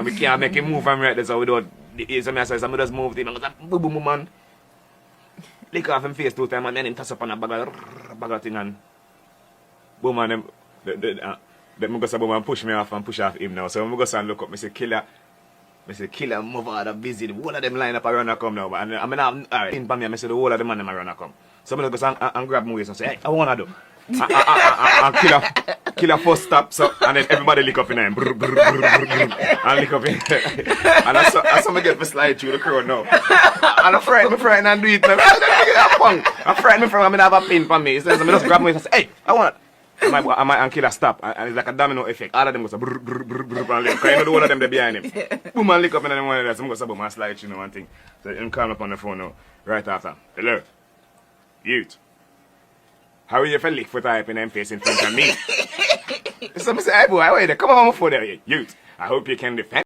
And we can't make him move from right there, so we don't. So I just moved him and go, boom, boom, boom, man. Lick off him face 2 times and then him toss up on a bag of thing and boom, man, them go say boom and push me off and push off him now. So when I go and look up, I say killer, move out of busy. The whole of them line up around and come now. But I mean, alright, in me, I say the whole of them man them around and come. So I go and grab my waist and say, hey, I want to do. And killer first stop, so and then everybody lick up in him. And lick up in him. And I saw me get me slide through the crowd now. And I frightened and do it now. I frightened me from I have a pin for me. So I just grab me and say, hey, I want it. And killer stop. And it's like a domino effect. All of them go so brr brr brr brr and lick. Because you know the whole of them they behind him. Boom and lick up and then one of them. So I go so boom and slide through one thing. So him call up on the phone now. Right after. Hello. Youth. How are you if I lick foot up in them face in front of me? So I say, hey boy, wait there, come on my phone there, youth. I hope you can defend.